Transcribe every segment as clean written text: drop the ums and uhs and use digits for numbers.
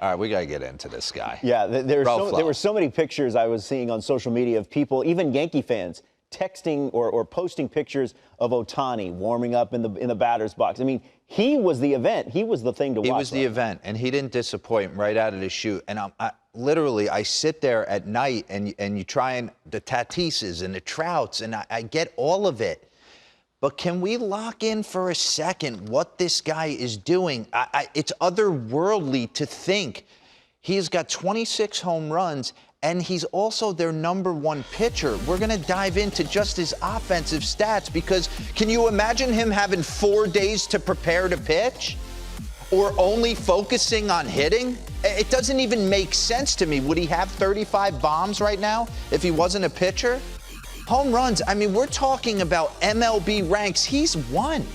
All right, we got to get into this guy. Yeah, there were so many pictures I was seeing on social media of people, even Yankee fans, texting or posting pictures of Ohtani warming up in the batter's box. I mean, he was the event. He was the thing to watch. He was the event, and he didn't disappoint right out of the chute. And I sit there at night, and you try and the Tatises and the Trouts, and I get all of it. But can we lock in for a second what this guy is doing? It's otherworldly to think. He's got 26 home runs, and he's also their #1 pitcher. We're going to dive into just his offensive stats because can you imagine him having 4 days to prepare to pitch or only focusing on hitting? It doesn't even make sense to me. Would he have 35 bombs right now if he wasn't a pitcher? Home runs, I mean, we're talking about MLB ranks. He's 1.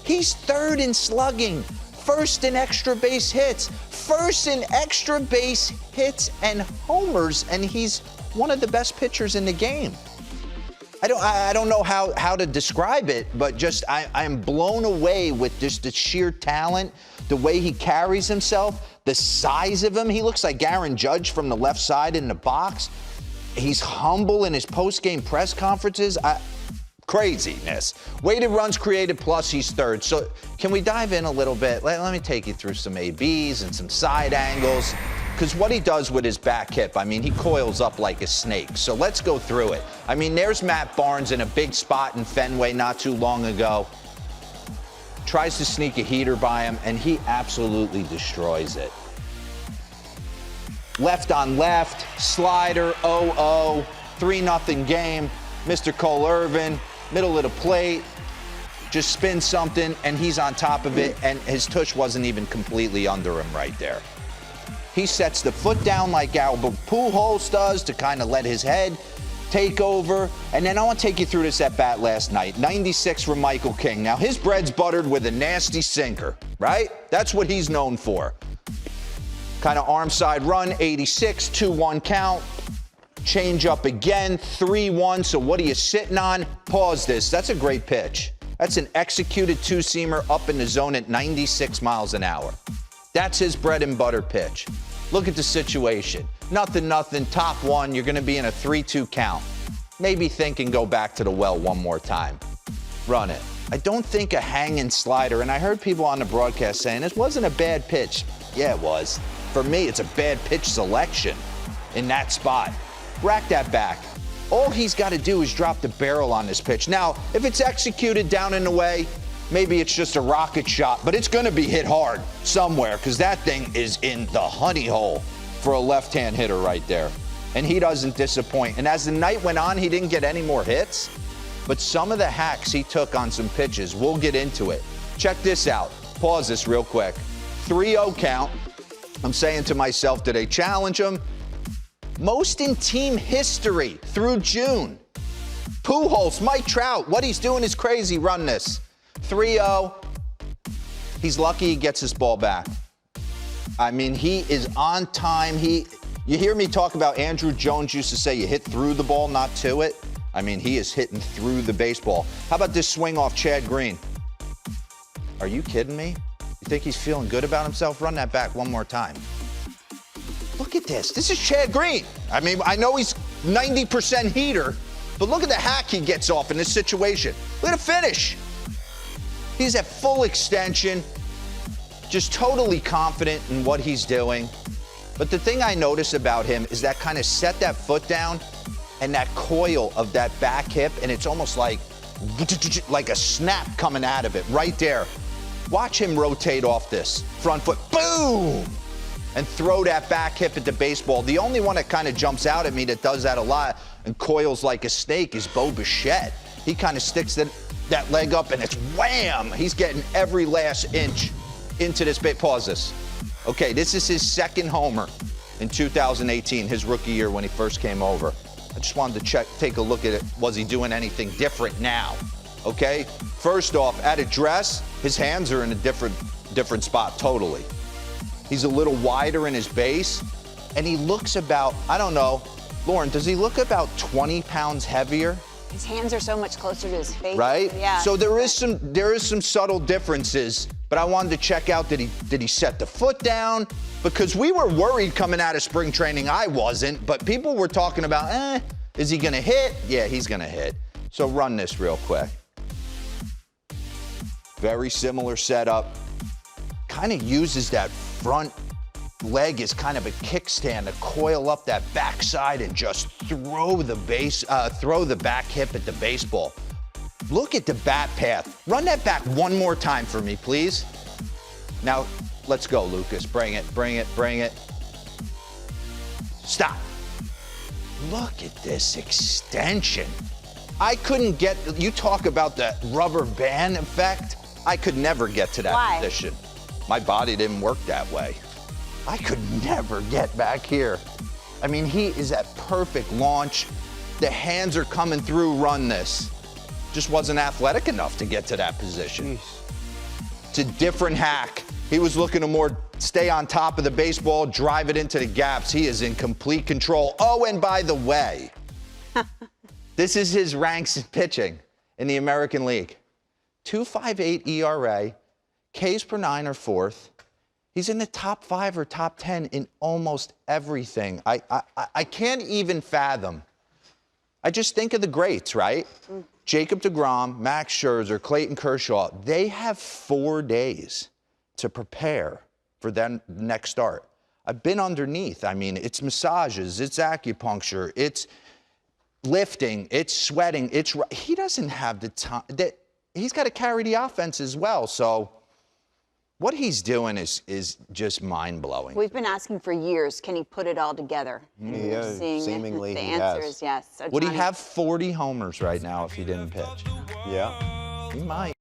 He's 3rd in slugging, 1st in extra base hits, 1st in extra base hits and homers, and he's one of the best pitchers in the game. I don't know how to describe it, but just I'm blown away with just the sheer talent, the way he carries himself, the size of him. He looks like Aaron Judge from the left side in the box. He's humble in his post-game press conferences. Craziness. Weighted runs created plus, he's 3rd. So can we dive in a little bit? Let me take you through some ABs and some side angles. Because what he does with his back hip, I mean, he coils up like a snake. So let's go through it. I mean, there's Matt Barnes in a big spot in Fenway not too long ago. Tries to sneak a heater by him, and he absolutely destroys it. Left on left, slider, 0-0, 3-0 game. Mr. Cole Irvin, middle of the plate, just spins something, and he's on top of it, and his tush wasn't even completely under him right there. He sets the foot down like Albert Pujols does to kind of let his head take over. And then I want to take you through this at-bat last night. 96 from Michael King. Now, his bread's buttered with a nasty sinker, right? That's what he's known for. Kind of arm side run, 86, 2-1 count. Change up again, 3-1. So what are you sitting on? Pause this. That's a great pitch. That's an executed two-seamer up in the zone at 96 miles an hour. That's his bread and butter pitch. Look at the situation. Nothing, top 1. You're going to be in a 3-2 count. Maybe think and go back to the well one more time. Run it. I don't think a hanging slider, and I heard people on the broadcast saying this wasn't a bad pitch. Yeah, it was. For me, it's a bad pitch selection in that spot. Rack that back. All he's got to do is drop the barrel on this pitch. Now, if it's executed down and away, maybe it's just a rocket shot, but it's going to be hit hard somewhere because that thing is in the honey hole for a left-hand hitter right there. And he doesn't disappoint. And as the night went on, he didn't get any more hits, but some of the hacks he took on some pitches, we'll get into it. Check this out. Pause this real quick. 3-0 count. I'm saying to myself, did they challenge him? Most in team history through June. Pujols, Mike Trout, what he's doing is crazy. Run this. 3-0. He's lucky he gets his ball back. I mean, he is on time. You hear me talk about Andrew Jones used to say you hit through the ball, not to it. I mean, he is hitting through the baseball. How about this swing off Chad Green? Are you kidding me? You think he's feeling good about himself? Run that back one more time. Look at this. This is Chad Green. I mean, I know he's 90% heater, but look at the hack he gets off in this situation. Look at the finish. He's at full extension, just totally confident in what he's doing. But the thing I notice about him is that kind of set that foot down and that coil of that back hip, and it's almost like a snap coming out of it right there. Watch him rotate off this front foot, boom, and throw that back hip at the baseball. The only one that kind of jumps out at me that does that a lot and coils like a snake is Bo Bichette. He kind of sticks that leg up and it's wham! He's getting every last inch into this base. Pause this. Okay, this is his 2nd homer in 2018, his rookie year when he first came over. I just wanted to take a look at it. Was he doing anything different now? Okay, first off, at address, his hands are in a different spot totally. He's a little wider in his base, and he looks about, I don't know, Lauren, does he look about 20 pounds heavier? His hands are so much closer to his face. Right? Yeah. So there is some subtle differences, but I wanted to check out, did he set the foot down? Because we were worried coming out of spring training. I wasn't, but people were talking about, is he going to hit? Yeah, he's going to hit. So run this real quick. Very similar setup. Kind of uses that front leg as kind of a kickstand to coil up that backside and just throw the back hip at the baseball. Look at the bat path. Run that back one more time for me, please. Now, let's go, Lucas. Bring it, bring it, bring it. Stop. Look at this extension. I couldn't get, you talk about the rubber band effect. I could never get to that position. My body didn't work that way. I could never get back here. I mean, he is at perfect launch. The hands are coming through, run this. Just wasn't athletic enough to get to that position. It's a different hack. He was looking to more stay on top of the baseball, drive it into the gaps. He is in complete control. Oh, and by the way, this is his ranks in pitching in the American League. 2.58 ERA, Ks per 9 are fourth. He's in the top 5 or top 10 in almost everything. I can't even fathom. I just think of the greats, right? Jacob deGrom, Max Scherzer, Clayton Kershaw. They have 4 days to prepare for their next start. I've been underneath. I mean, it's massages, it's acupuncture, it's lifting, it's sweating. He doesn't have the time. He's got to carry the offense as well. So what he's doing is just mind-blowing. We've been asking for years, can he put it all together? And we're seeing seemingly the he answer has. is yes. So Would he Johnny- have 40 homers right now if he didn't pitch? Yeah. He might.